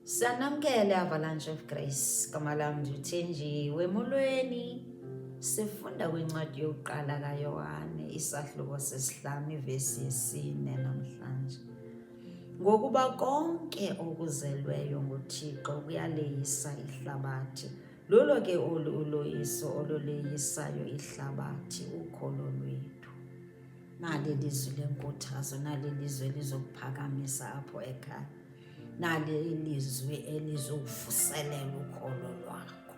Sanamkele Avalanche of Grace. Gama lami ndithenjiwe emolweni. Sifunda kwincwadi yokuqala kaYohane isahluko sesihlanu ivesi yesine namhlanje. Ngokuba konke okuzelweyo nguThixo kuyaleyisa ihlabathi. Lulo ke uloyiso oluleyisayo ihlabathi ukholo lwethu. Nali lizwi lenkuthazo, nali lizwi elizokuphakamisa apho ekhaya. Nali ilizwi elizokuvuselela ukholo lwakho.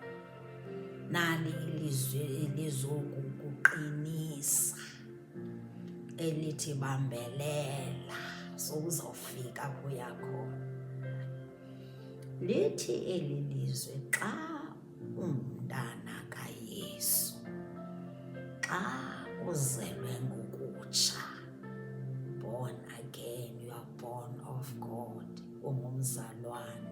Nali ilizwi elizokukuqinisa elithi bambelela sowuzawufika kuyakho. Lithi eli lizwi xa ungumntana kaYesu, xa uzelwe ngokutsha, born again, you are born of God, ungumzalwane,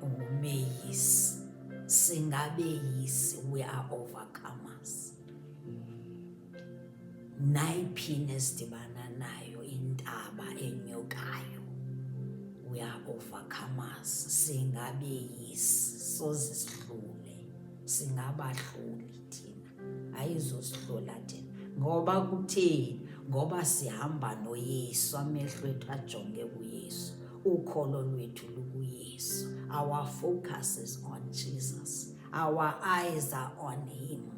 ungumeyisi, singabeyisi, we are overcomers. Nayiphina esidibana nayo intaba enyukayo, we are overcomers, singabeyisi, sozisihlule, singabahluli thina, ayizosihlula thina. Ngoba kutheni? Ngoba sihamba noYesu, amehlo ethu ajonge kuYesu, ukholo lwethu lukuYesu. Our focus is on Jesus, our eyes are on him.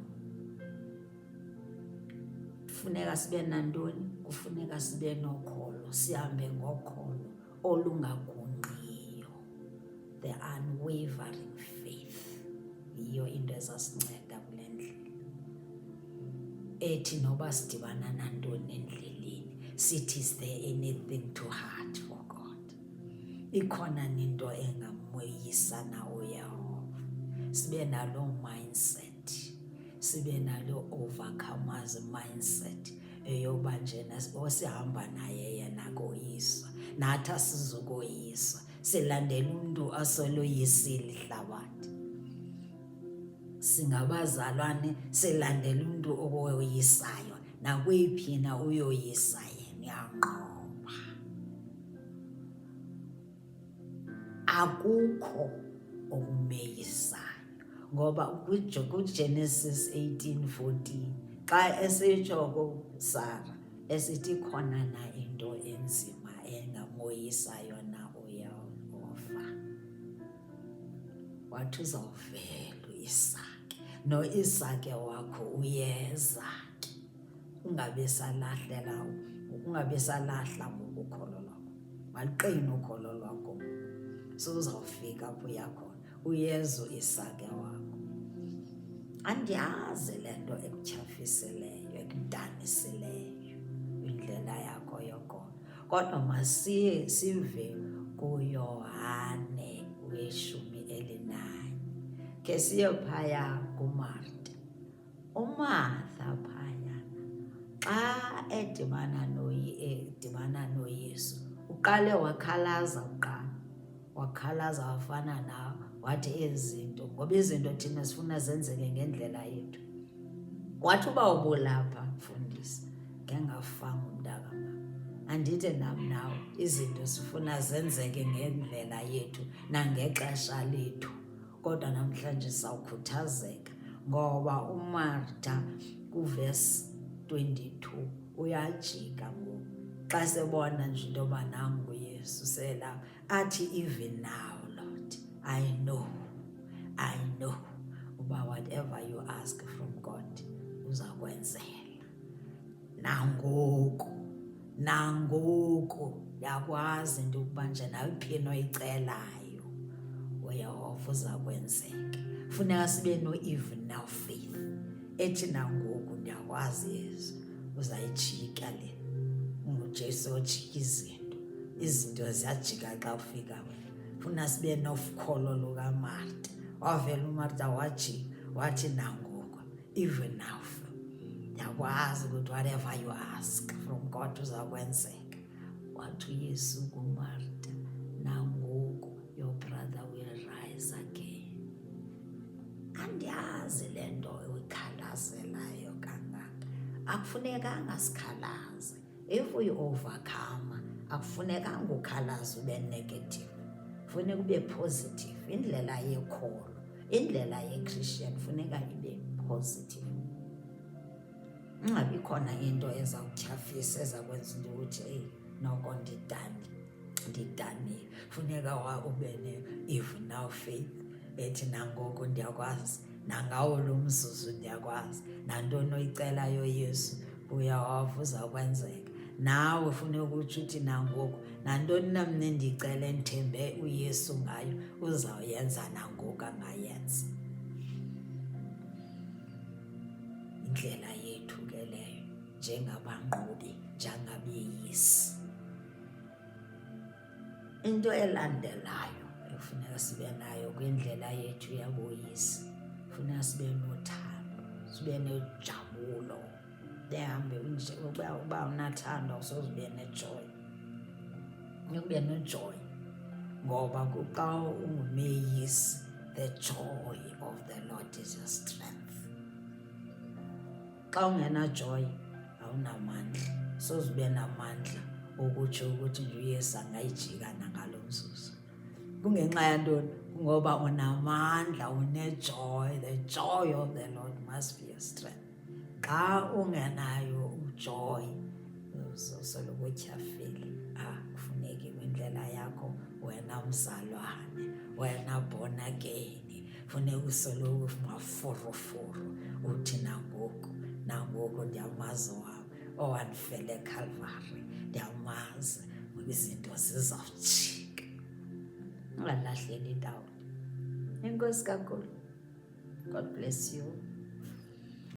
Kufuneka sibe nantoni? Kufuneka sibe nokholo, sihambe ngokholo olungagungqiyo, the unwavering faith. Yiyo into ezasinceda kule ndlela ethi noba sidibana nantoni endleleni sithi, is there anything too hard for God? Ikhona ninto engamoyisa na uYehova. Sibe nalo mindset, sibe nalo overcomers mindset eyoba njena osihamba naye yena koyiswa, nathi asizukoyiswa, silandela umuntu asoloyisile ihlabathi. Singabazalwane silandela umuntu okoyisayo, nakweyiphi na uyoyisa yena uyanqoba. Akukho okumeyisayo, ngoba kuGenesis 18:14 xa esitsho kuSara esithi khona na into enzima engamoyisayo na uYehova, wathi uzawuvela uIsake, noIsake wakho uyeza ke. Ungabe salahla ngokukholo lwakho, maliqine ukholo lwakho, so uzawufika kuya khona, uyeza uIsake wakho. Andiyazi le nto ekutyhafisileyo, ekudanisileyo indlela yakho yokholo, kodwa masiye sive kuYohane 11. Ke siye phaya kuMartha. uMartha phaya xa edibana noYesu uqale wakhalaza wakhalaza wafana nawe, wathi ezi zinto, ngoba izinto thina sifuna zenzeke ngendlela yethu. Wathi uba ubulapha mfundisi ngengafanga umntakamama, andithi nam nawe izinto sifuna zenzeke ngendlela yethu nangexesha lethu. Kodwa namhlanje sawukhuthazeka ngoba uMartha kuvesi 22 uyajika ngoku xa sebona nje into yoba nangu uYesu selapha, athi even now Lord, I know uba whatever you ask from God uzakwenzela. Nangoku yakwazi into ukuba nje nayiphi noyicelayo uYehova uzakwenzeka. Funeka sibe no-even now faith ethi nangoku ndiyakwazi Yesu uzayijika le. UJesu ojika izinto ziyajika xa ufika wena. Funa sibe nokholo lukaMartha. Wavela uMartha wajika, wathi nangoku even now ndiyakwazi ukuthi whatever you ask from God uzakwenzeka. Wathi uYesu kuMartha, nangoku your brother will rise again. Andiyazi le nto uyikhalazelayo kangaka, akufunekanga sikhalaze. If we overcome akufunekanga ukhalaze ube negative. funeka ube positive. Indlela yekholo, indlela ye-Christian funeka ibe positive. Ungabi khona into ezawutyhafisa ezakwenza into ukuthi eyi noko ndidanile. Funeka ube ne-if now faith ethi nangoku ndiyakwazi, nangawo lo mzuzu ndiyakwazi, nantoni oyicelayo Yesu uyawava uzakwenzeka. Nawe funeka utsho uthi nangoku nantoni na mna ndiyicela ndithembe uYesu ngayo uzawuyenza nangoku angayenza. Indlela yethu ke leyo njengabanqobi, njengabeyisi. Into elandelayo efuneka sibe nayo kwindlela yethu yaboyisi, funeka sibe nothando, sibe nejabulo. Ndihambe nje uba unathando awusoze ube nejoy. Ube nejoy ngoba xa ungumeyisi, the joy of the Lord is your strength. Xa ungenajoy awunamandla, soze ube namandla ukutsho ukuthi nje uYesu angayijika nangalo mzuzu. Kungenxa yantoni? Ngoba unamandla, unejoy. The joy of the Lord must be your strength. Xa ungenayo ujoy uzosoloko utyhafile. Kufuneki kwindlela yakho wena mzalwane, wena born again, funeka usoloko mafurufuru uthi nangoku ndiyamazi owandifela eCalvary, ndiyamazi izinto zizawujika. Ungalahleli indawo. Enkosi kakhulu. God bless you.